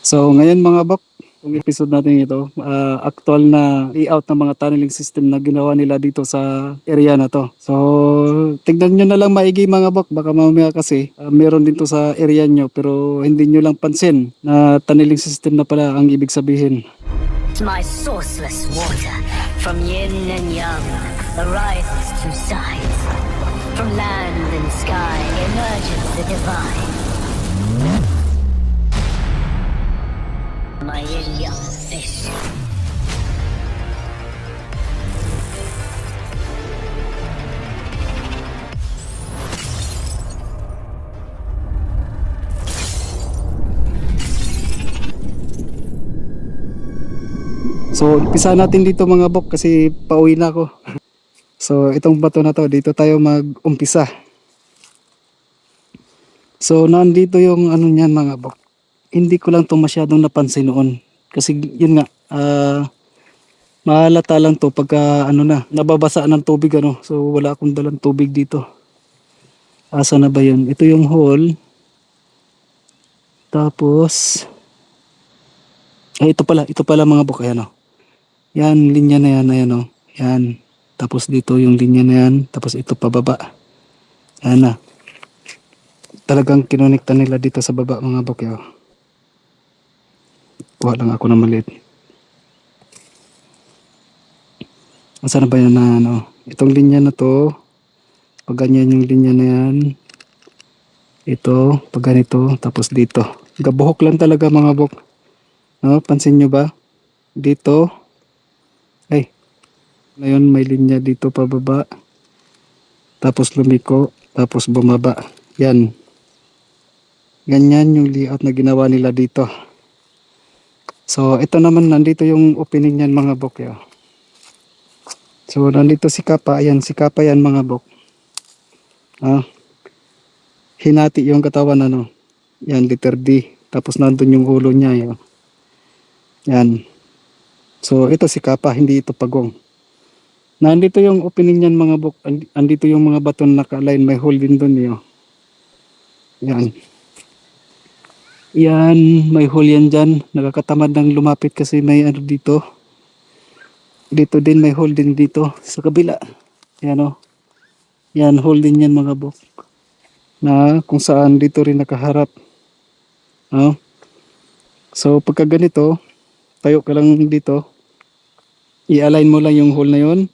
So ngayon mga bak, itong episode natin ito, actual na layout ng mga tunneling system na ginawa nila dito sa area na to. So tignan nyo na lang maigi mga bak, baka mamaya kasi meron dito sa area nyo pero hindi nyo lang pansin na tunneling system na pala ang ibig sabihin. My sourceless water, from yin and yang, arises two sides. From land and sky emerges the divine. My yin-yang fish. So umpisa natin dito mga bok kasi pauwi na ako. So itong bato na to, dito tayo mag-umpisa. So nandito yung ano niyan mga bok. Hindi ko lang to masyadong napansin noon. Kasi yun nga, mahalata lang to pagka ano na, nababasa ng tubig ano. So wala akong dalang tubig dito. Asa na ba yun? Ito yung hole. Tapos, ito pala mga bok. Ayan o. Yan, linya na yan, ayan o. Yan. Tapos dito yung linya na yan. Tapos ito pababa. Ayan na. Talagang kinonekta nila dito sa baba mga bok. Ayan. Kuha lang ako ng maliit. Saan na ba yan na ano? Itong linya na to. Pag ganyan yung linya na yan. Ito. Pag ganito. Tapos dito. Gabuhok lang talaga mga bok. No? Pansin nyo ba? Dito. Ay. Ngayon may linya dito pababa. Tapos lumiko. Tapos bumaba. Yan. Ganyan yung layout na ginawa nila dito. So ito naman nandito yung opening niyan mga bok. Yo. So nandito si Kappa. Ayan si Kappa yan mga bok. Hinati yung katawan ano. Yan letter D. Tapos nandun yung ulo niya. Yo. Yan. So ito si Kappa. Hindi ito pagong. Nandito yung opening niyan mga bok. Andito yung mga baton naka-align. May hole din dun. Yo. Yan. Yan, may hole yan dyan. Nakakatamad ng lumapit kasi may ano dito. Dito din, may hole din dito. Sa kabila. Yan o. Yan, hole din yan mga bok. Na kung saan dito rin nakaharap. No? So, pagka ganito, tayo ka lang dito. I-align mo lang yung hole na yon.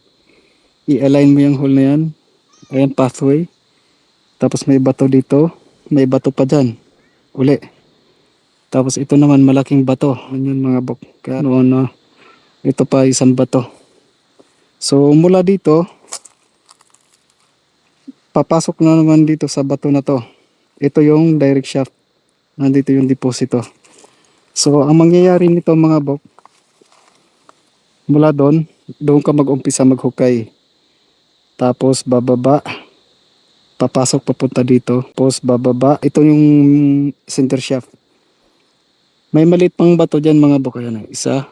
I-align mo yung hole na yan. Ayan, pathway. Tapos may bato dito. May bato pa dyan. Uli. Tapos ito naman malaking bato. Ganyan mga bok. Kaya ano, ito pa isang bato. So mula dito, papasok na naman dito sa bato na to. Ito yung direct shaft. Nandito yung deposito. So ang mangyayari nito mga bok, mula doon ka mag-umpisa maghukay. Tapos bababa. Papasok papunta dito. Tapos bababa. Ito yung center shaft. May maliit pang bato dyan mga bok. Ayan, isa.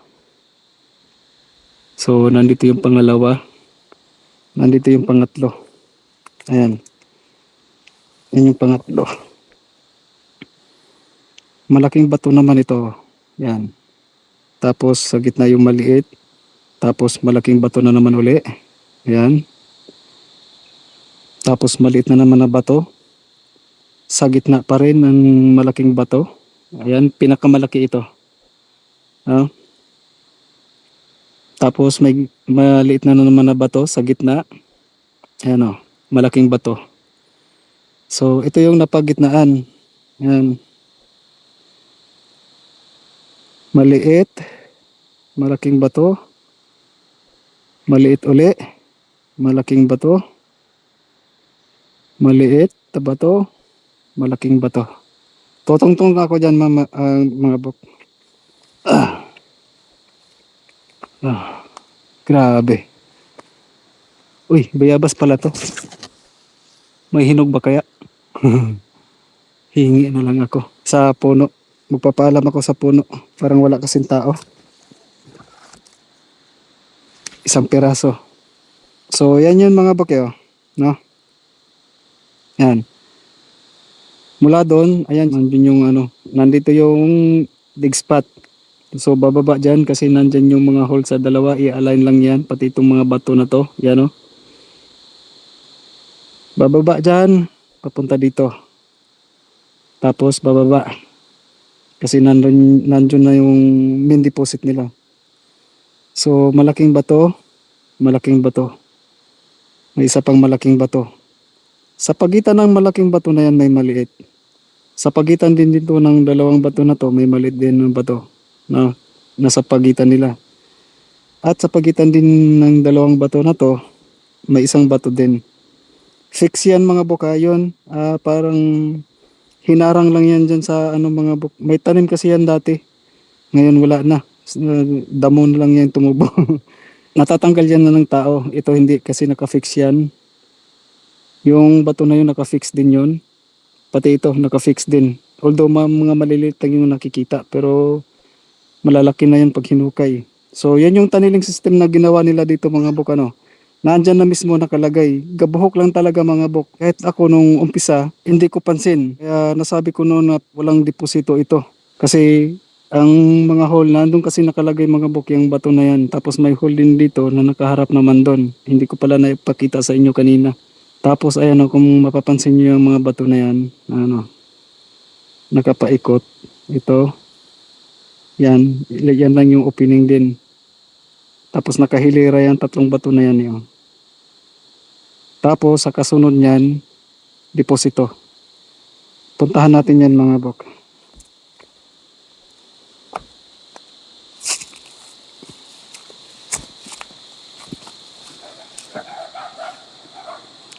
So nandito yung pangalawa. Nandito yung pangatlo. Ayan. Yan yung pangatlo. Malaking bato naman ito. Yan. Tapos sa gitna yung maliit. Tapos malaking bato na naman uli. Ayan. Tapos maliit na naman na bato. Sa gitna pa rin ng malaking bato. Ayan, pinakamalaki ito. Tapos may maliit na naman na bato sa gitna. Ayan o, malaking bato. So ito yung napagitnaan. Ayan. Maliit. Malaking bato. Maliit uli. Malaking bato. Maliit na bato. Malaking bato. Tutungtong ako dyan mga bok. Grabe. Uy, bayabas pala to. May hinog ba kaya? Hingi na lang ako sa puno. Magpapaalam ako sa puno. Parang wala kasing tao. Isang piraso. So yan yun mga bok. No? Yan. Mula doon, ayan, nandun yung ano, nandito yung dig spot. So bababa dyan kasi nandyan yung mga hole sa dalawa, i-align lang yan, pati itong mga bato na to, yan o. Bababa dyan, papunta dito. Tapos bababa. Kasi nandun na yung main deposit nila. So malaking bato, malaking bato. May isa pang malaking bato. Sa pagitan ng malaking bato na yan may maliit. Sa pagitan din dito ng dalawang bato na to may maliit din ng bato na nasa pagitan nila. At sa pagitan din ng dalawang bato na to may isang bato din. Fix yan mga buka yun. Parang hinarang lang yan dyan sa ano mga buk. May tanim kasi yan dati. Ngayon wala na. Damo na lang yan tumubo. Natatanggal yan na ng tao. Ito hindi kasi nakafix yan. Yung bato na yun nakafix din yun. Pati ito nakafix din. Although mga maliliit lang yung nakikita. Pero malalaki na yan pag hinukay. So yan yung tunneling system na ginawa nila dito mga buk ano. Nandyan na mismo nakalagay. Gabuhok lang talaga mga bok. Kahit ako nung umpisa, hindi ko pansin. Kaya nasabi ko noon na walang deposito ito. Kasi ang mga hole, nandun kasi nakalagay mga bok yung bato na yan. Tapos may hole din dito na nakaharap naman doon. Hindi ko pala naipakita sa inyo kanina. Tapos ayan o, kung mapapansin nyo yung mga bato na yan, ano, nakapaikot. Ito. Yan. Yan lang yung opening din. Tapos nakahilira yan, tatlong bato na yan yun. Tapos sa kasunod niyan, deposito. Puntahan natin yan mga bok.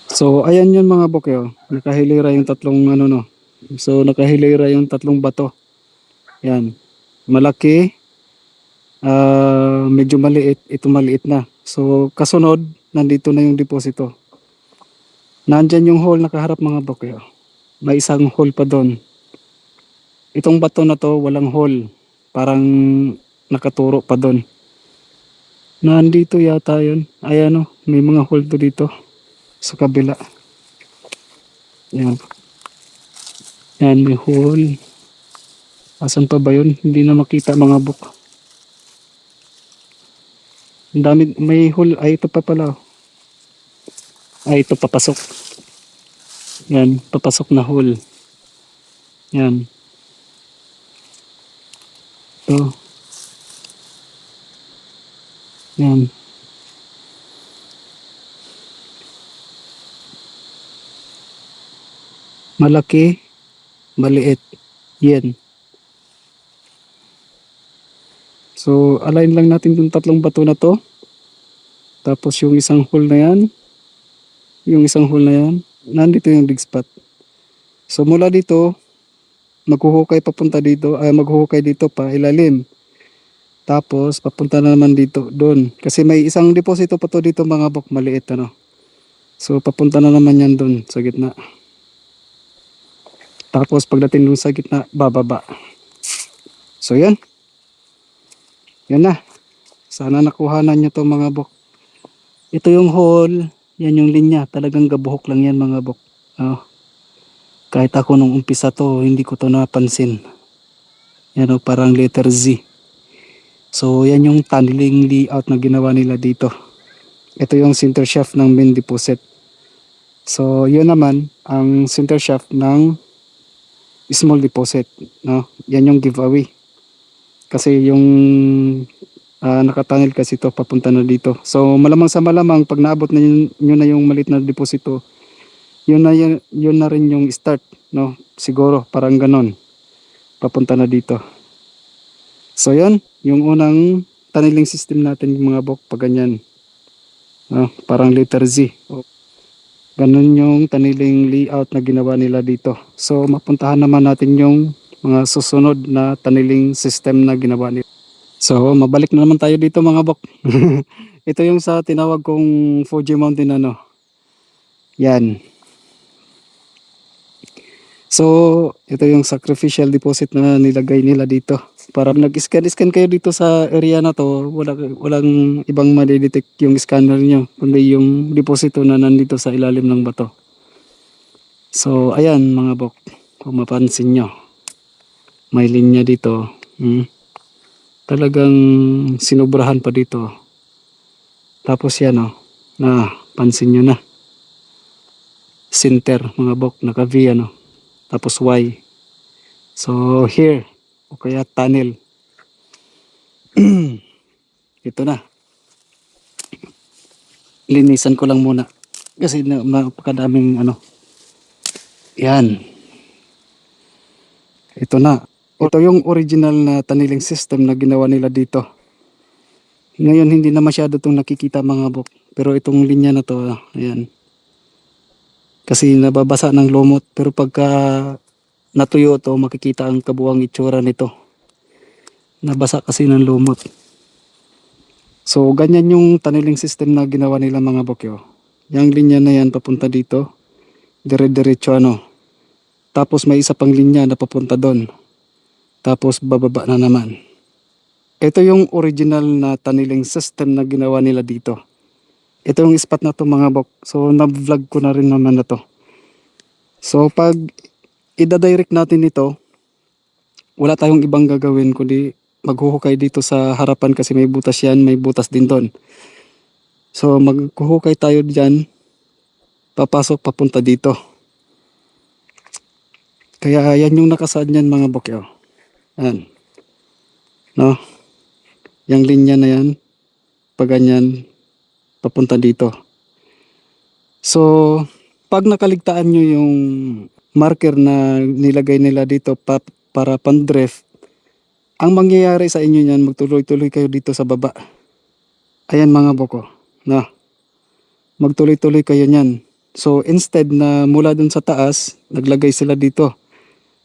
So ayan yun mga bok yo. Nakahilira yung tatlong ano no. So nakahilira yung tatlong bato. Yan. Malaki. Medyo maliit, ito maliit na. So kasunod, nandito na yung deposito. Nandyan yung hole nakaharap mga bokyo. May isang hole pa doon. Itong bato na to walang hole. Parang nakaturo pa doon. Nandito yata yun. Ayan o, may mga hole to dito. Sa kabila. Yan. Yan, may hole. Asan pa ba yun? Hindi na makita mga bok. Ang dami, may hole. Ay, ito pa pala. Ay, ito papasok. Yan, papasok na hole. Yan. Ito. Yan. Malaki, maliit. Yan. So, align lang natin yung tatlong bato na to. Tapos yung isang hole na yan. Yung isang hole na yan. Nandito yung dig spot. So, mula dito, maghuhukay papunta dito. Maghuhukay dito pa, ilalim. Tapos, papunta na naman dito, doon. Kasi may isang deposito pa to dito mga bok, maliit ano. So, papunta na naman yan doon, sa gitna. Tapos, pagdating doon sa gitna, bababa. So, yan. Yan na. Sana nakuhanan nyo to mga bok. Ito yung hole. Yan yung linya. Talagang gabuhok lang yan mga bok. Kahit ako nung umpisa to, hindi ko to napansin. Yan o, parang letter Z. So yan yung tunneling layout na ginawa nila dito. Ito yung center shaft ng main deposit. So yun naman ang center shaft ng small deposit. No? Yan yung giveaway. Kasi yung nakatunnel kasi ito papunta na dito. So malamang sa malamang pag naabot na nyo na yung maliit na deposito, yun na rin yung start, no? Siguro parang ganon. Papunta na dito. So yan, yung unang tunneling system natin mga bok pag ganyan. No? Parang letter Z. Ganon yung tunneling layout na ginawa nila dito. So mapuntahan naman natin yung mga susunod na tunneling system na ginawa nila. So mabalik na naman tayo dito mga bok. Ito yung sa tinawag kong Fuji Mountain ano. Yan. So ito yung sacrificial deposit na nilagay nila dito. Para nag-scan kayo dito sa area na to, walang ibang madidetect yung scanner nyo, kundi yung deposito na nandito sa ilalim ng bato. So ayan mga bok, kung mapansin nyo, may linya dito Hmm. Talagang sinubrahan pa dito. Tapos yan oh. Pansin nyo na. Center mga bok. Naka V ano. Tapos Y. So here. O kaya tunnel. Ito na. Linisan ko lang muna. Kasi napakadaming ano. Yan. Ito na. Ito yung original na tunneling system na ginawa nila dito. Ngayon hindi na masyado itong nakikita mga bok. Pero itong linya na to, ayan. Kasi nababasa ng lumot. Pero pagka natuyo to, makikita ang kabuang itsura nito. Nabasa kasi ng lumot. So ganyan yung tunneling system na ginawa nila mga bokyo. Yung linya na yan papunta dito. Dire-diretso ano. Tapos may isa pang linya na papunta doon. Tapos bababa na naman. Ito yung original na tunneling system na ginawa nila dito. Ito yung spot na to mga bok. So na-vlog ko na rin naman na to. So pag ida-direct natin ito, wala tayong ibang gagawin kundi maghuhukay dito sa harapan kasi may butas yan, may butas din doon. So maghuhukay tayo dyan, papasok papunta dito. Kaya yan yung nakasaad niyan mga bokyo. Yan. No? Yang linya na yan, pag ganyan, papunta dito. So, pag nakaligtaan nyo yung marker na nilagay nila dito para pan-drift, ang mangyayari sa inyo yan, magtuloy-tuloy kayo dito sa baba. Ayan mga boko. Na, magtuloy-tuloy kayo nyan. So, instead na mula dun sa taas, naglagay sila dito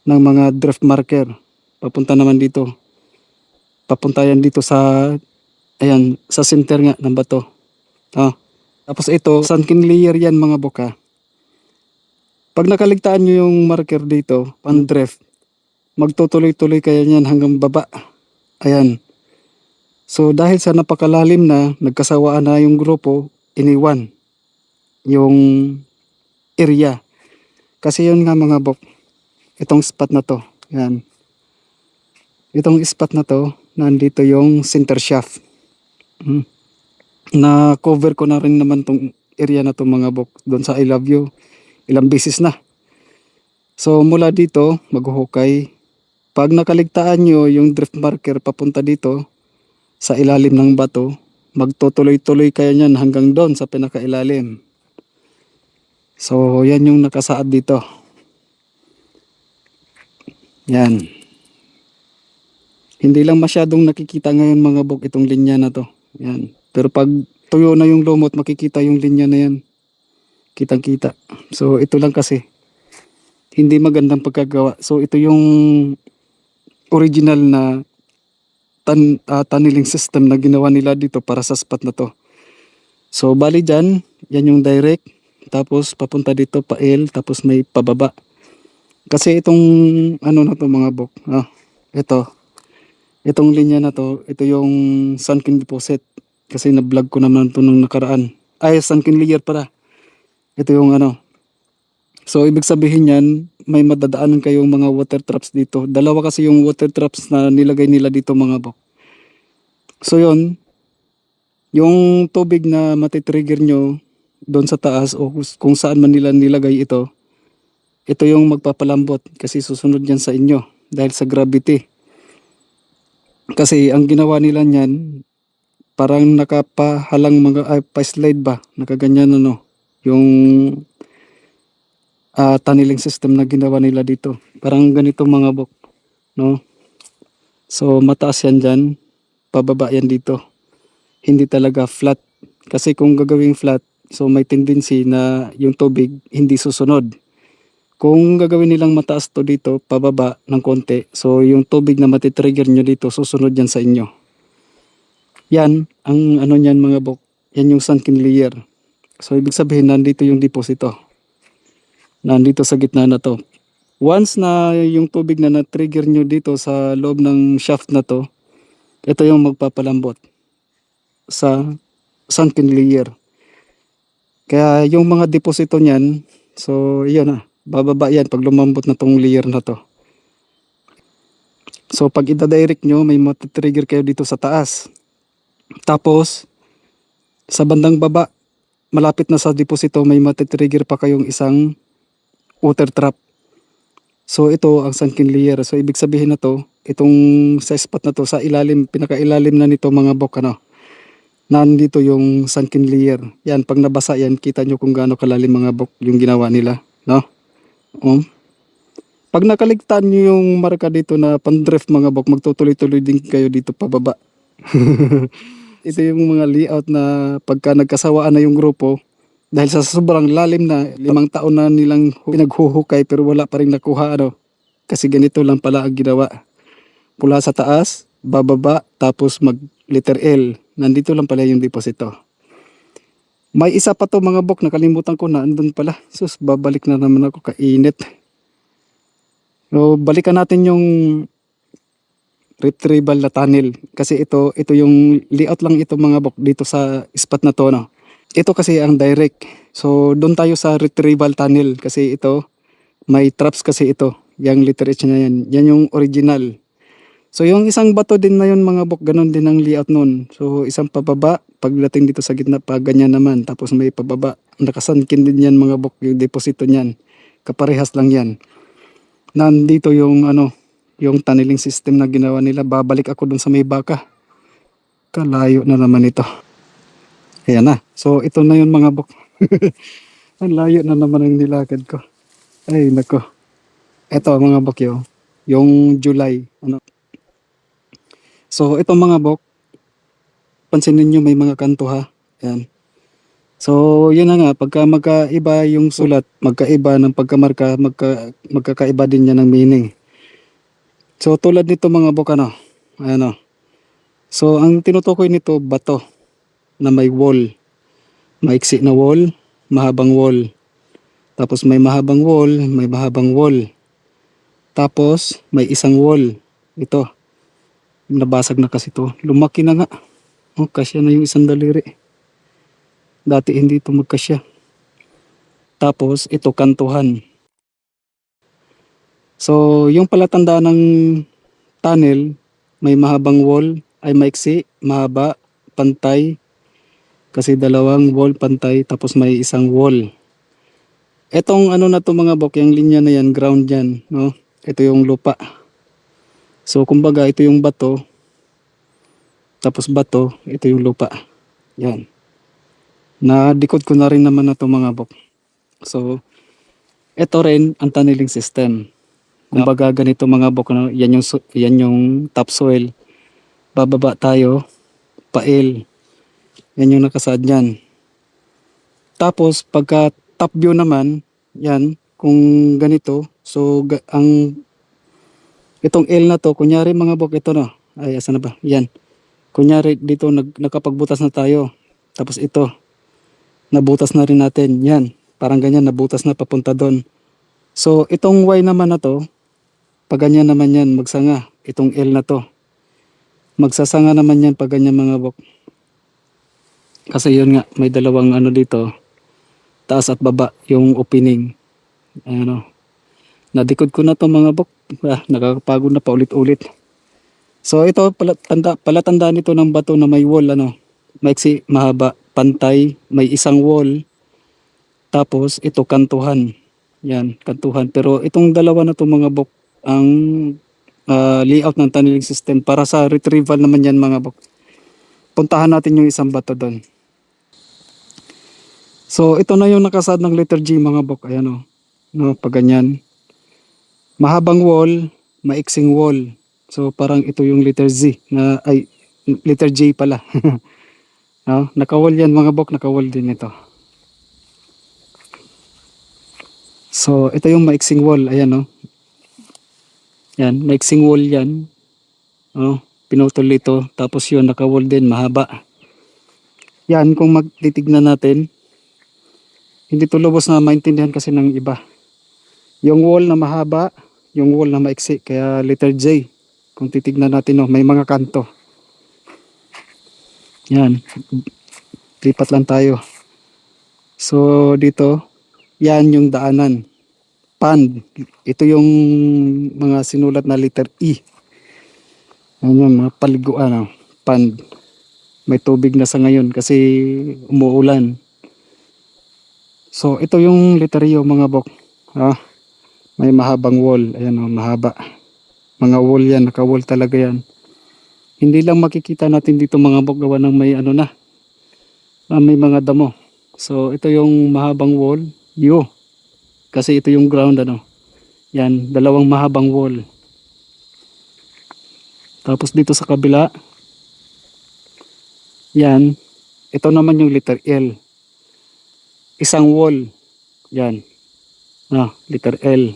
ng mga drift marker. Papunta naman dito. Papunta yan dito sa, ayan, sa center nga ng bato. Tapos ito, sunken layer yan mga boka. Pag nakaligtaan nyo yung marker dito, pan-drift, magtutuloy-tuloy kayo yan hanggang baba. Ayan. So dahil sa napakalalim na, nagkasawaan na yung grupo, iniwan yung area. Kasi yun nga mga bok, itong spot na to. Ayan. Itong spot na to, nandito yung center shaft. Na cover ko na rin naman tong area na to mga bok. Doon sa I Love You. Ilang beses na. So mula dito, maghuhukay. Pag nakaligtaan nyo yung drift marker papunta dito, sa ilalim ng bato, magtutuloy-tuloy kayo nyan hanggang doon sa pinakailalim. So yan yung nakasaad dito. Yan. Hindi lang masyadong nakikita ngayon mga bok itong linya na to. Yan. Pero pag tuyo na yung lumot, makikita yung linya na yan. Kitang-kita. So ito lang kasi. Hindi magandang pagkagawa. So ito yung original na tunneling system na ginawa nila dito para sa spot na to. So bali dyan, yan yung direct. Tapos papunta dito pa L, tapos may pababa. Kasi itong ano na to mga bok. Itong linya na to, ito yung sunken deposit. Kasi na-vlog ko naman to nung nakaraan. Ay, sunken layer para. Ito yung ano. So, ibig sabihin yan, may madadaanan kayong mga water traps dito. Dalawa kasi yung water traps na nilagay nila dito mga bok. So, yun. Yung tubig na matitrigger nyo doon sa taas o kung saan man nila nilagay ito, ito yung magpapalambot kasi susunod yan sa inyo dahil sa gravity. Kasi ang ginawa nila niyan, parang nakapahalang mga pa-slide ba, nakaganyan ano, yung tunneling system na ginawa nila dito. Parang ganito mga bok, no? So mataas yan dyan, pababa yan dito. Hindi talaga flat. Kasi kung gagawing flat, so may tendency na yung tubig hindi susunod. Kung gagawin nilang mataas to dito, pababa ng konti, so yung tubig na matitrigger nyo dito, susunod yan sa inyo. Yan, ang ano nyan mga bok, yan yung sunken layer. So ibig sabihin, nandito yung deposito. Nandito sa gitna na to. Once na yung tubig na na-trigger nyo dito sa loob ng shaft na to, ito yung magpapalambot sa sunken layer. Kaya yung mga deposito nyan, so yan bababa yan pag lumambot na tong layer na to. So pag ida-direct nyo, may matitrigger kayo dito sa taas. Tapos sa bandang baba, malapit na sa deposito, may matitrigger pa kayong isang water trap. So ito ang sunken layer. So ibig sabihin na to, itong sa spot na to, sa ilalim, pinakailalim na nito mga bok, nandito yung sunken layer. Yan, pag nabasa yan, kita nyo kung gaano kalalim mga bok yung ginawa nila, no? Pag nakaligtaan nyo yung marka dito na pandrift mga bok, magtutuloy-tuloy din kayo dito pababa. Ito yung mga layout na pagka nagkasawaan na yung grupo, dahil sa sobrang lalim na, 5 taon na nilang pinaghuhukay pero wala pa rin nakuha, kasi ganito lang pala ang ginawa. Pula sa taas, bababa, tapos mag letter L. Nandito lang pala yung deposito. May isa pa to mga bok, nakalimutan ko na, andun pala. Sus, babalik na naman ako, kainit. So, balikan natin yung retrieval na tunnel. Kasi ito yung layout lang ito mga bok dito sa spot na to, no? Ito kasi ang direct. So, doon tayo sa retrieval tunnel kasi ito, may traps kasi ito. Yung letter H na yan. Yan yung original. So yung isang bato din na yun mga bok, ganun din ang layout nun. So isang pababa, pagdating dito sa gitna pa, ganyan naman. Tapos may pababa, nakasankin din yan mga bok, yung deposito niyan. Kaparehas lang yan. Nandito yung yung tunneling system na ginawa nila. Babalik ako dun sa may baka. Kalayo na naman ito. Ayan na. So ito na yun mga bok. Ang layo na naman ang nilakad ko. Ay nako. Ito mga bok yung July. So ito mga bok, pansinin nyo may mga kanto ha. Yan. So yun na nga, pagka magkaiba yung sulat, magkaiba ng pagkamarka, magkakaiba din yan ng meaning. So tulad nito mga bok ayan. So ang tinutukoy nito, bato na may wall. Maiksi na wall, mahabang wall. Tapos may mahabang wall, may mahabang wall. Tapos may isang wall. Ito. Nabasag na kasi to. Lumaki na nga. Kasya na yung isang daliri. Dati hindi ito magkasya. Tapos ito kantuhan. So yung palatandaan ng tunnel, may mahabang wall, ay maiksi, mahaba, pantay. Kasi dalawang wall pantay, tapos may isang wall. Etong na to mga bok, yung linya na yan, ground yan, no? Ito yung lupa. So kumbaga ito yung bato, tapos bato, ito yung lupa. Yan. Na-decode ko na rin naman na to mga bok. So ito rin ang tunneling system. Kumbaga ganito mga bok, yan yung topsoil. Bababa tayo, pail. Yan yung nakasaad yan. Tapos pagka top view naman, yan, kung ganito, so itong L na to, kunyari mga bok, ito ay asa na ba? Yan. Kunyari dito nakapagbutas na tayo. Tapos ito, nabutas na rin natin. Yan. Parang ganyan, nabutas na papunta doon. So itong Y naman na to, pag ganyan naman yan, magsanga. Itong L na to. Magsasanga naman yan pag ganyan mga bok. Kasi yun nga, may dalawang dito. Taas at baba, yung opening. Na-decode ko na to mga bok. Nakakapagod na paulit-ulit. So ito palatandaan nito ng bato na may wall maiksi, mahaba, pantay, may isang wall. Tapos ito kantuhan. Yan, kantuhan. Pero itong dalawa na to mga bok ang layout ng tunneling system para sa retrieval naman yan mga bok. Puntahan natin yung isang bato doon. So ito na yung nakasad ng letter G mga bok. Ayan pag ganyan. Mahabang wall, maiksing wall. So parang ito yung letter Z letter J pala. Naka-wall yan mga bok, naka-wall din ito. So ito yung maiksing wall, ayan Yan, maiksing wall yan. Pinutol ito, tapos yun naka-wall din, mahaba. Yan, kung magtitignan natin, hindi to lubos na maintindihan kasi ng iba. Yung wall na mahaba, yung wall na maiksi, kaya letter J. Kung titignan natin, may mga kanto. Yan. Lipat lang tayo. So, dito, yan yung daanan. Pond. Ito yung mga sinulat na letter E. Yan yung mga paliguan, pond. May tubig na sa ngayon kasi umuulan. So ito yung litaryo mga bok. May mahabang wall. Ayan mahaba. Mga wall yan, naka-wall talaga yan. Hindi lang makikita natin dito mga bok gawa ng may may mga damo. So ito yung mahabang wall. Kasi ito yung ground Yan, dalawang mahabang wall. Tapos dito sa kabila, yan, ito naman yung letter L. Isang wall. Yan. Letter L.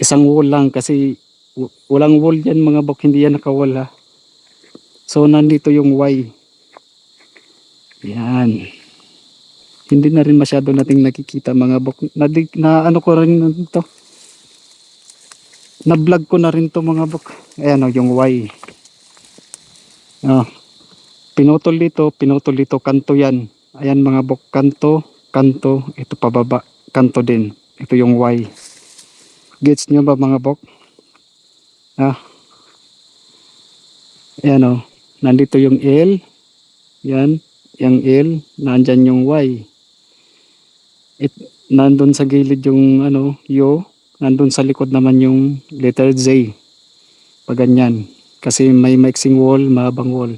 Isang wall lang kasi walang wall yan mga bok, hindi yan naka-wall So nandito yung Y. Yan. Hindi na rin masyado nating nakikita mga bok. Ko rin ito. Na-vlog ko na rin to mga bok. Ayan yung Y. Pinutol dito, kanto yan. Ayan mga bok, kanto, ito pababa, kanto din. Ito yung Y. Gets nyo ba mga bok? Ayan nandito yung L. Yan, yung L, nandyan yung Y. Nandun sa gilid yung U, nandun sa likod naman yung letter Z. Pag ganyan. Kasi may mixing wall, mahabang wall.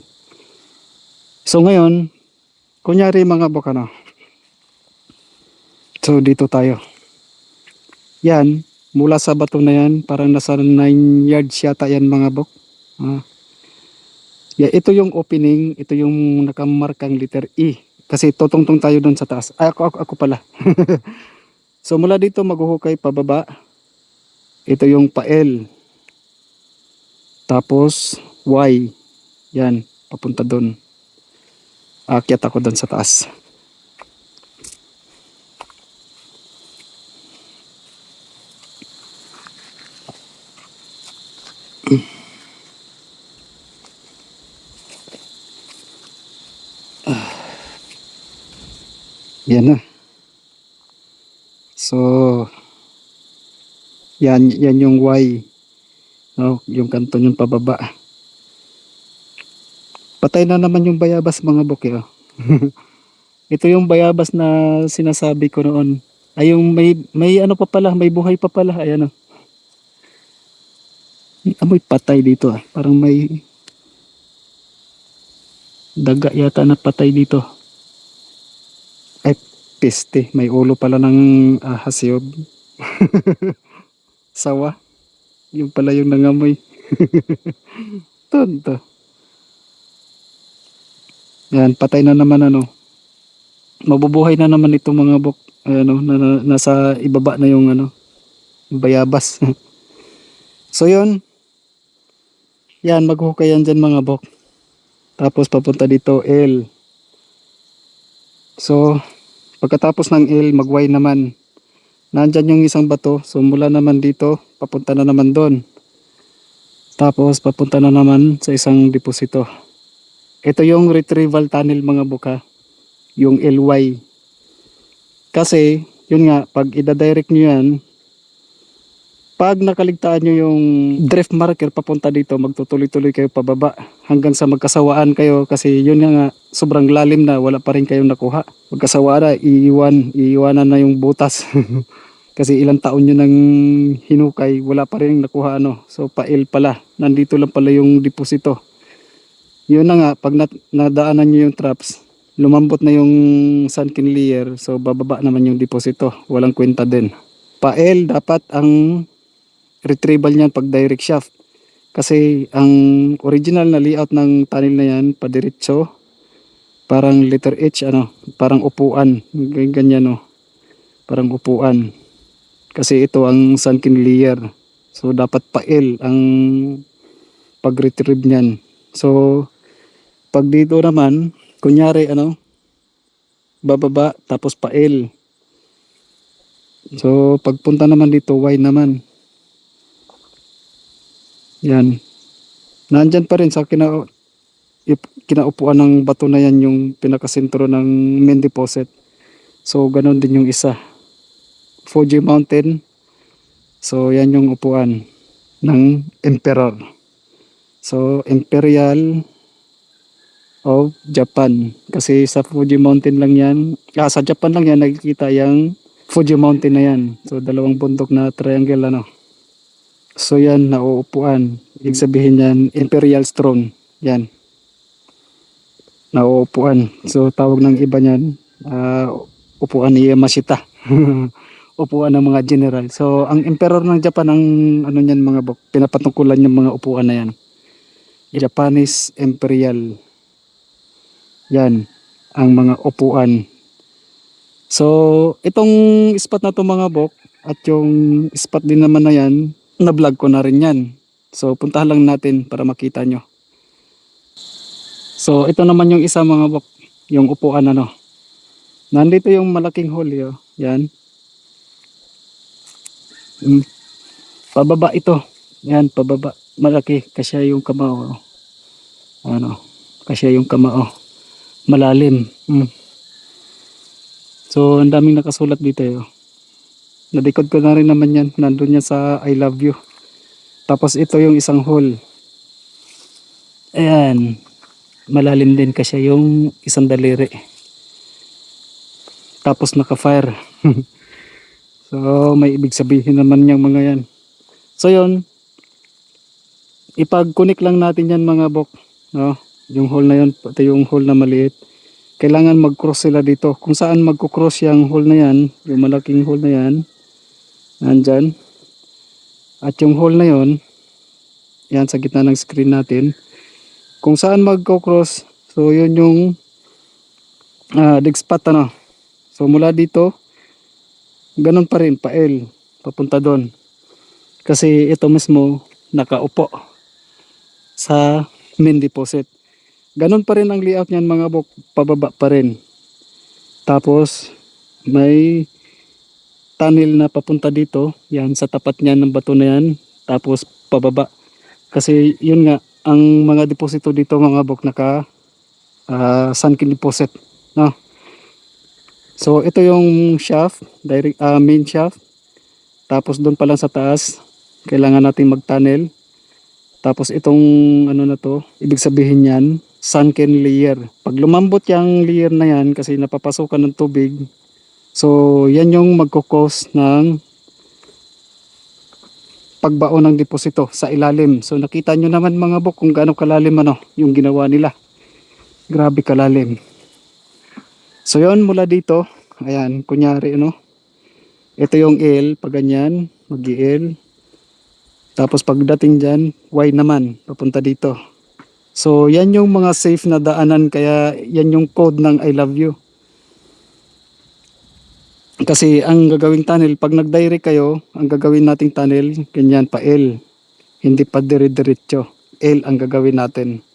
So ngayon, kunyari mga bok So dito tayo. Yan, mula sa bato na yan, parang nasa 9 yards yata yan mga bok. Ito yung opening, ito yung nakamarkang letter E. Kasi tutungtong tayo doon sa taas. Ako pala. So mula dito maghuhukay pababa. Ito yung pa L. Tapos Y. Yan, papunta doon. Aakyat ako doon sa taas. Yan na. So yan yung Y. Yung kanto yung pababa. Patay na naman yung bayabas mga buki. Ito yung bayabas na sinasabi ko noon. Ay yung may pa pala, may buhay pa pala. Ayan amoy patay dito Parang may daga yata na patay dito. Ay peste, may ulo pala ng ahas yun. Sawa. Yung pala yung nangamoy. Tonto. Yan, patay na naman mabubuhay na naman ito mga bok. Nasa ibaba na yung bayabas. So yun. Yan, maghukay yan dyan mga bok. Tapos papunta dito L. So pagkatapos ng L, mag-Y naman. Nandyan yung isang bato. So mula naman dito, papunta na naman doon. Tapos papunta na naman sa isang deposito. Ito yung retrieval tunnel mga buka. Yung LY. Kasi, yun nga, pag ida-direct nyo yan, pag nakaligtaan nyo yung drift marker papunta dito, magtutuloy-tuloy kayo pababa hanggang sa magkasawaan kayo kasi yun nga sobrang lalim na, wala pa rin kayong nakuha. Magkasawaan na, iiwanan na yung butas. Kasi ilang taon nyo nang hinukay, wala pa rin nakuha So pa-L pala, nandito lang pala yung deposito. Yun na nga, pag nadaanan nyo yung traps, lumambot na yung sunken layer, so bababa naman yung deposito, walang kwenta din. Pa-L dapat ang retrieval niyan pag direct shaft. Kasi ang original na layout ng tunnel na yan, padiretso, parang letter H, parang upuan, ganyan parang upuan. Kasi ito ang sunken layer. So dapat pa-L ang pag-retrieve niyan. So pag dito naman, kunyari bababa tapos pa-L. So pagpunta naman dito, Y naman. Yan. Nandyan pa rin sa kinaupuan ng bato na yan yung pinakasentro ng main deposit. So ganon din yung isa. Fuji Mountain. So yan yung upuan ng Emperor. So, Imperial of Japan. Kasi sa Fuji Mountain lang yan. Sa Japan lang yan nakikita yung Fuji Mountain na yan. So, dalawang bundok na triangle ano. So, yan, nauupuan. Ibig sabihin yan, Imperial Throne. Yan. Nauupuan. So, tawag ng iba niyan, upuan ni Yamashita. Upuan ng mga general. So, ang emperor ng Japan, ang ano niyan mga bok, pinapatungkulan yung mga upuan na yan. Japanese Imperial. Yan, ang mga upuan. So, itong spot na to mga bok, at yung spot din naman na yan, na-vlog ko na rin yan. So, puntahan lang natin para makita nyo. So, ito naman yung isa mga bok, yung upuan ano. Nandito yung malaking hole, oh. Yan. Pababa ito. Yan, pababa. Malaki. Kasya yung kamao. Ano? Kasya yung kamao. Malalim. So, ang daming nakasulat dito. Oh. Nadikod ko na rin naman yan. Nandun yan sa I love you. Tapos ito yung isang hole. Ayan. Malalim din kasya yung isang daliri. Tapos naka-fire. So, may ibig sabihin naman yung mga yan. So, yun. Ipag-connect lang natin yan mga bok. No? Yung hole na yun, pati yung hole na maliit. Kailangan mag-cross sila dito. Kung saan magkukross yung hole na yan, yung malaking hole na yan, nandyan. At yung hole na yun, yan sa gitna ng screen natin. Kung saan magkukross, so yun yung dig spot ano. So mula dito, ganun pa rin, pa L, papunta doon. Kasi ito mismo, nakaupo sa main deposit. Ganun pa rin ang layout niyan mga bok, pababa pa rin. Tapos, may tunnel na papunta dito, yan sa tapat niyan ng bato na yan. Tapos, pababa. Kasi yun nga, ang mga deposito dito mga bok, naka sunken deposit. No? So ito yung shaft, direct main shaft. Tapos doon pa lang sa taas, kailangan natin mag-tunnel. Tapos itong ano na to, ibig sabihin yan, sunken layer. Pag lumambot yung layer na yan kasi napapasukan ng tubig, so yan yung magkukos ng pagbaon ng deposito sa ilalim. So nakita nyo naman mga bok kung gaano kalalim ano, yung ginawa nila. Grabe kalalim. So yun, mula dito, ayan, kunyari ano, ito yung L, pag ganyan, mag-L. Tapos pagdating dyan, Y naman, papunta dito. So yan yung mga safe na daanan, kaya yan yung code ng I love you. Kasi ang gagawing tunnel, pag nag-direct kayo, ang gagawin nating tunnel, ganyan pa L. Hindi pa dire-diretso. L ang gagawin natin.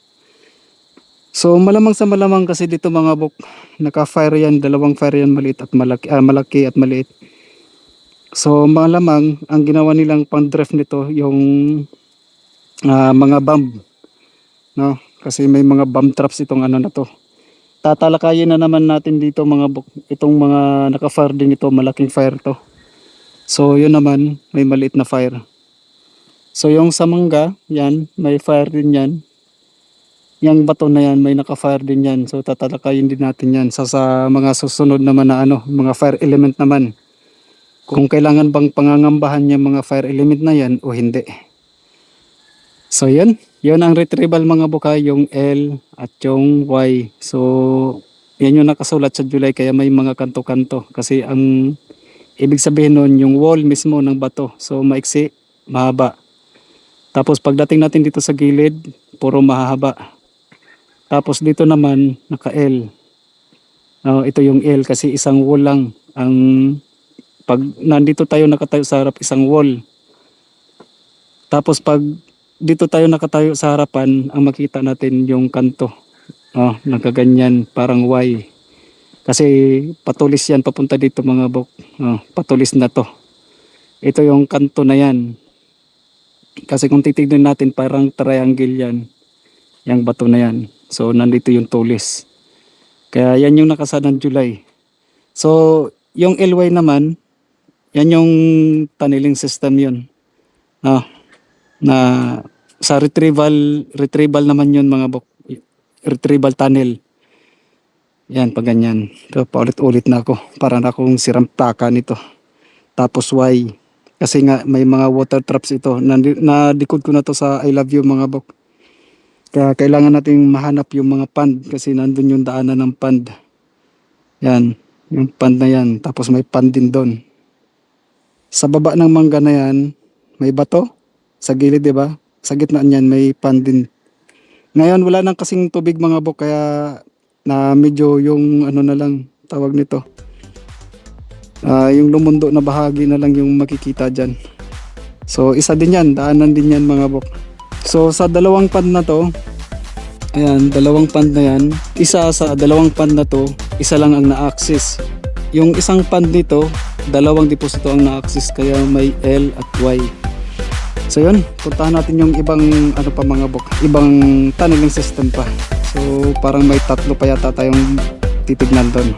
So malamang sa malamang kasi dito mga bok, naka-fire yan, dalawang fire yan, maliit at malaki at maliit. So malamang ang ginawa nilang pang-drift nito yung mga bomb, no? Kasi may mga bomb traps itong ano na to. Tatalakayin na naman natin dito mga bok, itong mga naka-fire din ito, malaking fire to. So yun naman, may maliit na fire. So yung sa mangga, yan, may fire din yan. Yang bato na yan, may naka-fire din yan. So tatalakayin din natin yan sa mga susunod naman na ano, mga fire element naman. Kung kailangan bang pangangambahan yung mga fire element na yan o hindi. So yun ang retrieval mga bukay, yung L at yung Y. So yan yung nakasulat sa July, kaya may mga kanto-kanto. Kasi ang ibig sabihin nun, yung wall mismo ng bato. So maiksi, mahaba. Tapos pagdating natin dito sa gilid, puro mahahaba. Tapos dito naman naka-L. Ito yung L kasi isang wall lang. Pag nandito tayo nakatayo sa harap, isang wall. Tapos pag dito tayo nakatayo sa harapan, ang makita natin yung kanto. Nakaganyan, parang Y. Kasi patulis yan papunta dito mga bok. Patulis na to. Ito yung kanto na yan. Kasi kung titignan natin, parang triangle yan. Yung bato na yan. So nandito yung tulis. Kaya yan yung nakasadang July. So yung LY naman, yan yung tunneling system yun. Na Sa retrieval naman yun mga bok. Retrieval tunnel. Yan, pag ganyan. So, paulit-ulit na ako. Para na akong sirampaka nito. Tapos why? Kasi nga may mga water traps ito. Na-decode ko na to sa I love you mga bok. Kaya kailangan nating mahanap yung mga pond. Kasi nandun yung daanan ng pond. Yan. Yung pond na yan. Tapos may pond din doon. Sa baba ng mangga na yan, may bato. Sa gilid, di ba? Sa gitna niyan, may pond din. Ngayon, wala nang kasing tubig mga bok. Kaya na medyo yung ano na lang tawag nito. Yung lumundo na bahagi na lang yung makikita dyan. So, isa din yan. Daanan din yan mga bok. So, sa dalawang pond na to, ayan, dalawang pond na yan. Isa sa dalawang pond na to, isa lang ang na-access. Yung isang pond nito, dalawang deposito ang na-access. Kaya may L at Y. So yun, puntahan natin yung ibang ano pa mga bok, ibang tunneling system pa. So parang may tatlo pa yata tayong titignan doon.